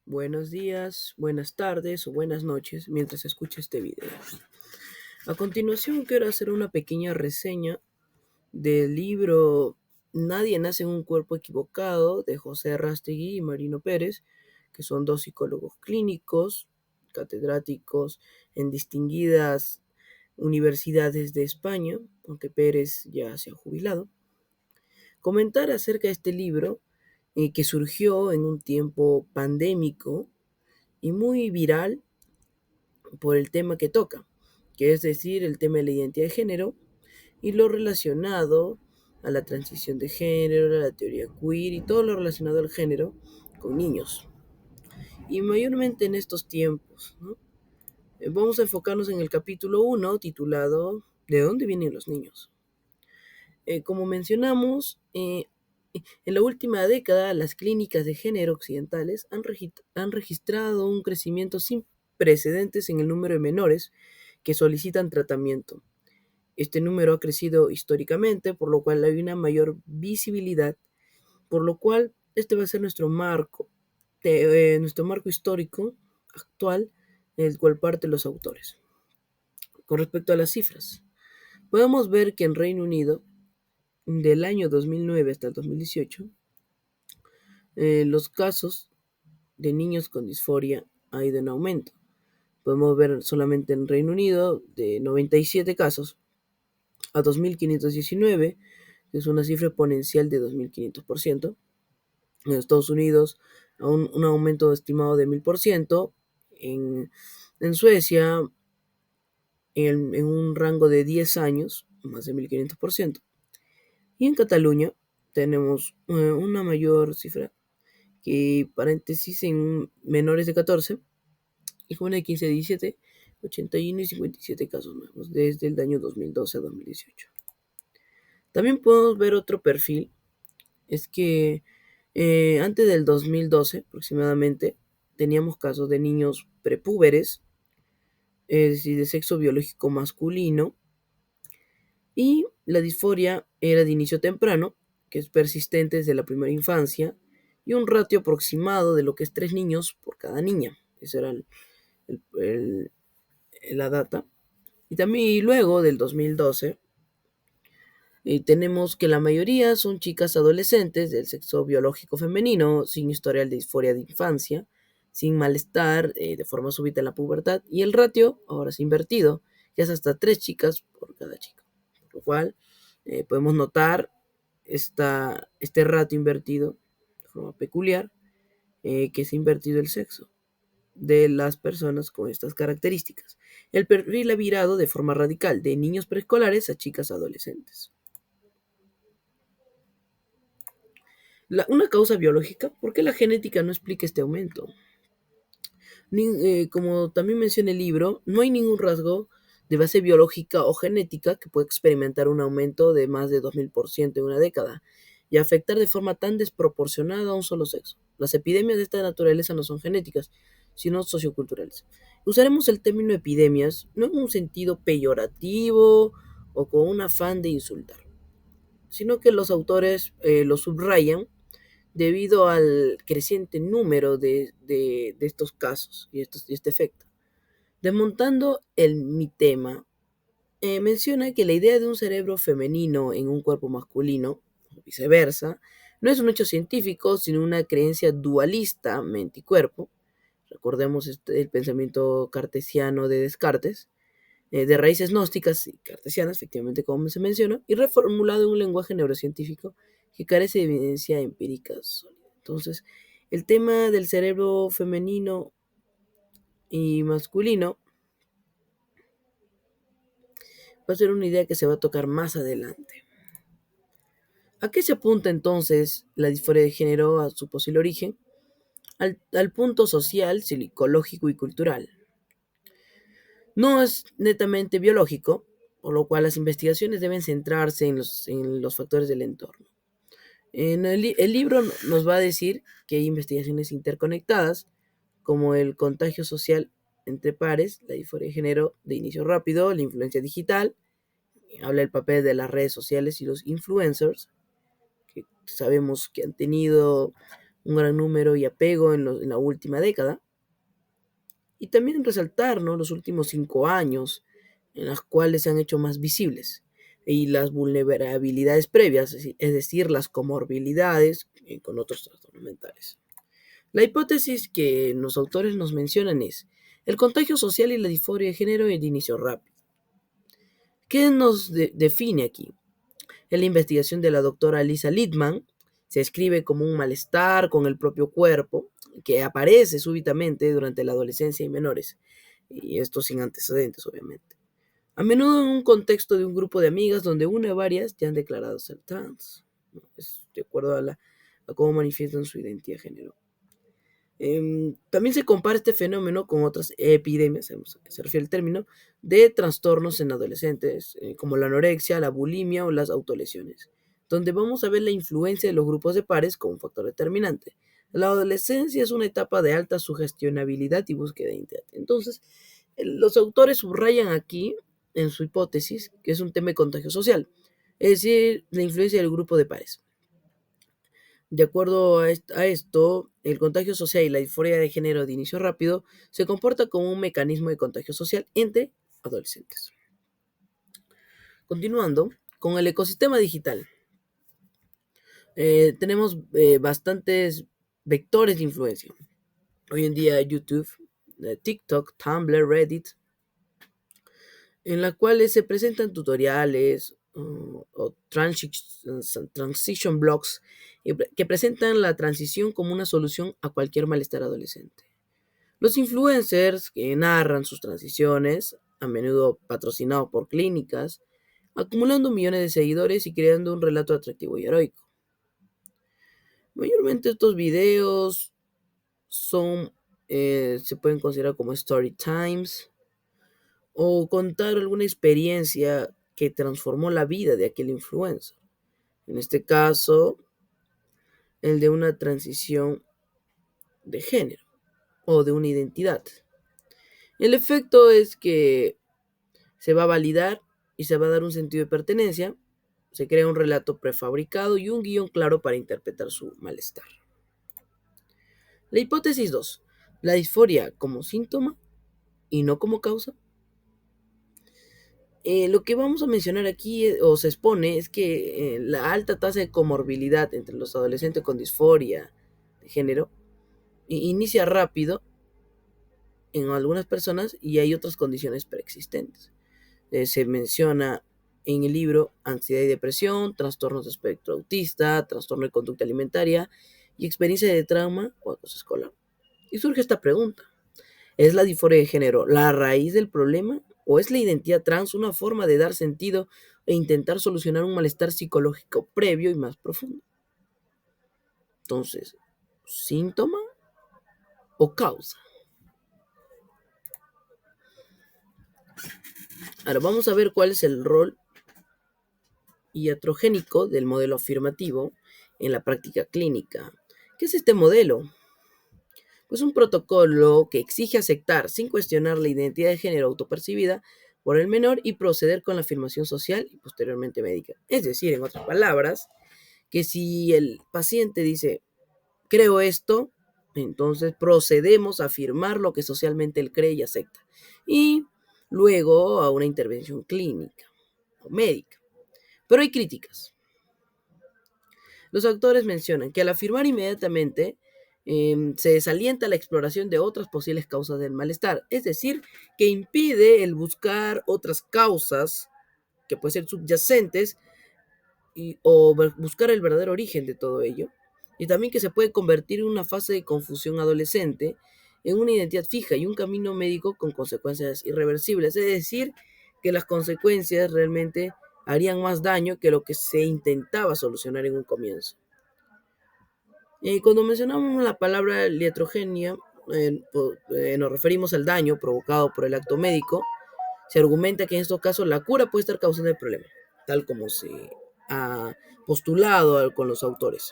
Buenos días, buenas tardes o buenas noches mientras escuche este video. A continuación quiero hacer una pequeña reseña del libro Nadie nace en un cuerpo equivocado de José Rastegui y Marino Pérez, que son dos psicólogos clínicos, catedráticos en distinguidas universidades de España, aunque Pérez ya se ha jubilado. Comentar acerca de este libro que surgió en un tiempo pandémico y muy viral por el tema que toca, que es decir, el tema de la identidad de género y lo relacionado a la transición de género, a la teoría queer y todo lo relacionado al género con niños. Y mayormente en estos tiempos, ¿no? Vamos a enfocarnos en el capítulo 1 titulado ¿De dónde vienen los niños? Como mencionamos, en la última década las clínicas de género occidentales han registrado un crecimiento sin precedentes en el número de menores que solicitan tratamiento. Este número ha crecido históricamente, por lo cual hay una mayor visibilidad, por lo cual este va a ser nuestro marco histórico actual, el cual parten los autores. Con respecto a las cifras, podemos ver que en Reino Unido, del año 2009 hasta el 2018, los casos de niños con disforia ha ido en aumento. Podemos ver solamente en Reino Unido de 97 casos a 2.519, que es una cifra exponencial de 2.500%. En Estados Unidos, a un aumento estimado de 1.000%. En Suecia, en un rango de 10 años, más de 1.500%. Y en Cataluña tenemos una mayor cifra, que paréntesis en menores de 14 y jóvenes de 15 a 17, 81 y 57 casos nuevos desde el año 2012 a 2018. También podemos ver otro perfil, es que antes del 2012 aproximadamente teníamos casos de niños prepúberes, es decir, de sexo biológico masculino, y la disforia era de inicio temprano, que es persistente desde la primera infancia, y un ratio aproximado de lo que es 3 niños por cada niña. Esa era el- el- la data. Y también y luego del 2012 tenemos que la mayoría son chicas adolescentes del sexo biológico femenino, sin historial de disforia de infancia, sin malestar de forma súbita en la pubertad, y el ratio ahora es invertido, que es hasta 3 chicas por cada chico. Por lo cual podemos notar este ratio invertido de forma peculiar, que se ha invertido el sexo de las personas con estas características. El perfil ha virado de forma radical de niños preescolares a chicas adolescentes. Una causa biológica, ¿por qué la genética no explica este aumento? Como también menciona el libro, no hay ningún rasgo de base biológica o genética que pueda experimentar un aumento de más de 2000% en una década y afectar de forma tan desproporcionada a un solo sexo. Las epidemias de esta naturaleza no son genéticas, sino socioculturales. Usaremos el término epidemias no en un sentido peyorativo o con un afán de insultar, sino que los autores lo subrayan debido al creciente número de estos casos y este efecto. Desmontando el mitema, menciona que la idea de un cerebro femenino en un cuerpo masculino, o viceversa, no es un hecho científico, sino una creencia dualista mente y cuerpo. Recordemos el pensamiento cartesiano de Descartes, de raíces gnósticas y cartesianas, efectivamente, como se menciona, y reformulado en un lenguaje neurocientífico que carece de evidencia empírica sólida. Entonces, el tema del cerebro femenino y masculino va a ser una idea que se va a tocar más adelante. ¿A qué se apunta entonces la disforia de género a su posible origen? Al punto social, psicológico y cultural. No es netamente biológico, por lo cual las investigaciones deben centrarse en los factores del entorno. El libro nos va a decir que hay investigaciones interconectadas, como el contagio social entre pares, la disforia de género de inicio rápido, la influencia digital, habla del papel de las redes sociales y los influencers, que sabemos que han tenido un gran número y apego en la última década. Y también resaltar, ¿no?, los últimos 5 años en las cuales se han hecho más visibles y las vulnerabilidades previas, es decir, las comorbilidades con otros trastornos mentales. La hipótesis que los autores nos mencionan es el contagio social y la disforia de género de inicio rápido. ¿Qué nos define aquí? En la investigación de la doctora Lisa Littman, se escribe como un malestar con el propio cuerpo que aparece súbitamente durante la adolescencia y menores, y esto sin antecedentes, obviamente. A menudo en un contexto de un grupo de amigas donde una o varias ya han declarado ser trans, ¿no? Es de acuerdo a cómo manifiestan su identidad de género. También se compara este fenómeno con otras epidemias, a que se refiere el término, de trastornos en adolescentes, como la anorexia, la bulimia o las autolesiones, donde vamos a ver la influencia de los grupos de pares como un factor determinante. La adolescencia es una etapa de alta sugestionabilidad y búsqueda de identidad. Entonces, los autores subrayan aquí, en su hipótesis, que es un tema de contagio social, es decir, la influencia del grupo de pares. De acuerdo a esto, el contagio social y la disforia de género de inicio rápido se comporta como un mecanismo de contagio social entre adolescentes. Continuando con el ecosistema digital, tenemos bastantes vectores de influencia. Hoy en día YouTube, TikTok, Tumblr, Reddit, en las cuales se presentan tutoriales o transition blogs que presentan la transición como una solución a cualquier malestar adolescente. Los influencers que narran sus transiciones, a menudo patrocinados por clínicas, acumulando millones de seguidores y creando un relato atractivo y heroico. Mayormente estos videos se pueden considerar como story times, o contar alguna experiencia que transformó la vida de aquel influencer. En este caso, el de una transición de género o de una identidad. El efecto es que se va a validar y se va a dar un sentido de pertenencia, se crea un relato prefabricado y un guión claro para interpretar su malestar. La hipótesis 2. La disforia como síntoma y no como causa. Lo que vamos a mencionar aquí o se expone es que la alta tasa de comorbilidad entre los adolescentes con disforia de género inicia rápido en algunas personas y hay otras condiciones preexistentes. Se menciona en el libro ansiedad y depresión, trastornos de espectro autista, trastorno de conducta alimentaria y experiencia de trauma o acoso escolar. Y surge esta pregunta: ¿es la disforia de género la raíz del problema o es la identidad trans una forma de dar sentido e intentar solucionar un malestar psicológico previo y más profundo? Entonces, ¿síntoma o causa? Ahora vamos a ver cuál es el rol iatrogénico del modelo afirmativo en la práctica clínica. ¿Qué es este modelo? Pues un protocolo que exige aceptar sin cuestionar la identidad de género autopercibida por el menor y proceder con la afirmación social y posteriormente médica. Es decir, en otras palabras, que si el paciente dice, creo esto, entonces procedemos a afirmar lo que socialmente él cree y acepta. Y luego a una intervención clínica o médica. Pero hay críticas. Los autores mencionan que al afirmar inmediatamente se desalienta la exploración de otras posibles causas del malestar, es decir, que impide el buscar otras causas que pueden ser subyacentes o buscar el verdadero origen de todo ello, y también que se puede convertir en una fase de confusión adolescente en una identidad fija y un camino médico con consecuencias irreversibles, es decir, que las consecuencias realmente harían más daño que lo que se intentaba solucionar en un comienzo. Cuando mencionamos la palabra iatrogenia, nos referimos al daño provocado por el acto médico. Se argumenta que en estos casos la cura puede estar causando el problema, tal como se ha postulado con los autores.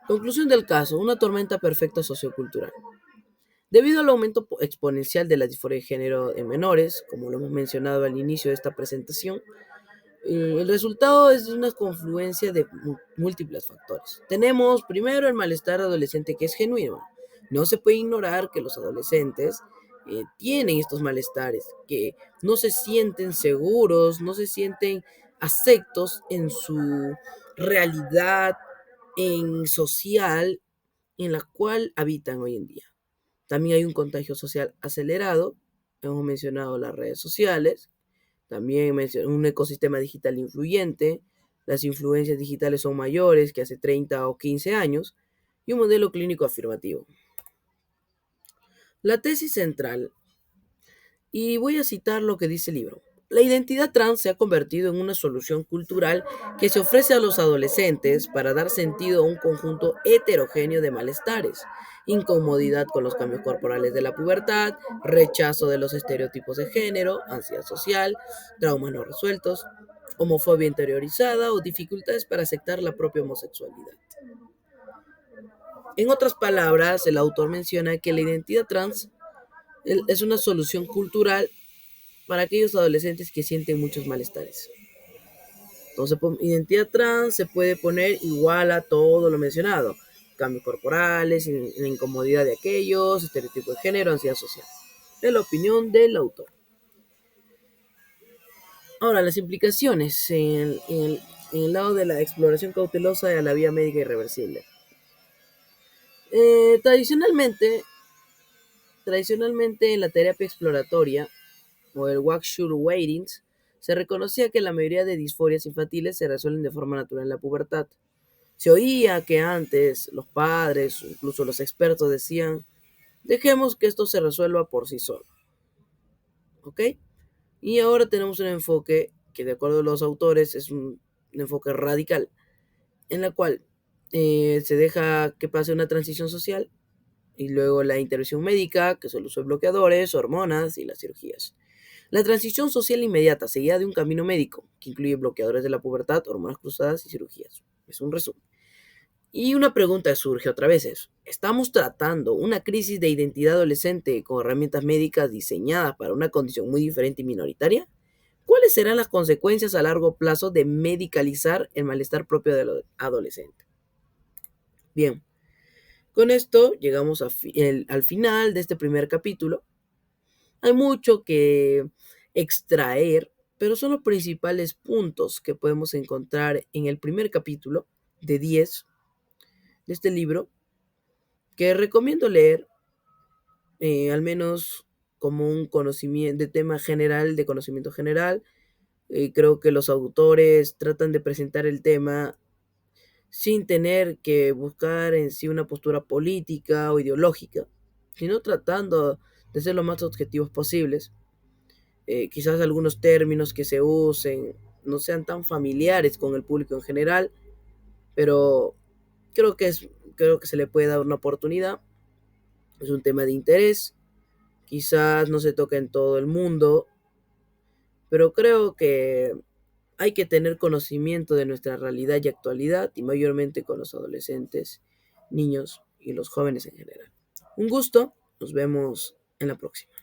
Conclusión del caso: una tormenta perfecta sociocultural. Debido al aumento exponencial de la disforia de género en menores, como lo hemos mencionado al inicio de esta presentación, El resultado es una confluencia de múltiples factores. Tenemos primero el malestar adolescente que es genuino. No se puede ignorar que los adolescentes tienen estos malestares, que no se sienten seguros, no se sienten aceptos en su realidad en social en la cual habitan hoy en día. También hay un contagio social acelerado. Hemos mencionado las redes sociales, también un ecosistema digital influyente. Las influencias digitales son mayores que hace 30 o 15 años y un modelo clínico afirmativo. La tesis central, y voy a citar lo que dice el libro. La identidad trans se ha convertido en una solución cultural que se ofrece a los adolescentes para dar sentido a un conjunto heterogéneo de malestares: incomodidad con los cambios corporales de la pubertad, rechazo de los estereotipos de género, ansiedad social, traumas no resueltos, homofobia interiorizada o dificultades para aceptar la propia homosexualidad. En otras palabras, el autor menciona que la identidad trans es una solución cultural para aquellos adolescentes que sienten muchos malestares. Entonces, identidad trans se puede poner igual a todo lo mencionado: cambios corporales, la incomodidad de aquellos, estereotipo de género, ansiedad social. Es la opinión del autor. Ahora, las implicaciones en el lado de la exploración cautelosa de la vía médica irreversible. Tradicionalmente, en la terapia exploratoria o el Wachsture Waitings, se reconocía que la mayoría de disforias infantiles se resuelven de forma natural en la pubertad. Se oía que antes los padres, incluso los expertos, decían: dejemos que esto se resuelva por sí solo. ¿Ok? Y ahora tenemos un enfoque que, de acuerdo a los autores, es un enfoque radical, en la cual se deja que pase una transición social y luego la intervención médica, que es el uso de bloqueadores, hormonas y las cirugías. La transición social inmediata, seguida de un camino médico, que incluye bloqueadores de la pubertad, hormonas cruzadas y cirugías. Es un resumen. Y una pregunta surge otra vez: ¿estamos tratando una crisis de identidad adolescente con herramientas médicas diseñadas para una condición muy diferente y minoritaria? ¿Cuáles serán las consecuencias a largo plazo de medicalizar el malestar propio del adolescente? Bien, con esto llegamos al final de este primer capítulo. Hay mucho que extraer, pero son los principales puntos que podemos encontrar en el primer capítulo de 10 de este libro, que recomiendo leer, al menos como un conocimiento de tema general, de conocimiento general. Creo que los autores tratan de presentar el tema sin tener que buscar en sí una postura política o ideológica, sino tratando de ser lo más objetivos posibles. Quizás algunos términos que se usen no sean tan familiares con el público en general, pero creo que, creo que se le puede dar una oportunidad. Es un tema de interés, quizás no se toca en todo el mundo, pero creo que hay que tener conocimiento de nuestra realidad y actualidad, y mayormente con los adolescentes, niños y los jóvenes en general. Un gusto, nos vemos en la próxima.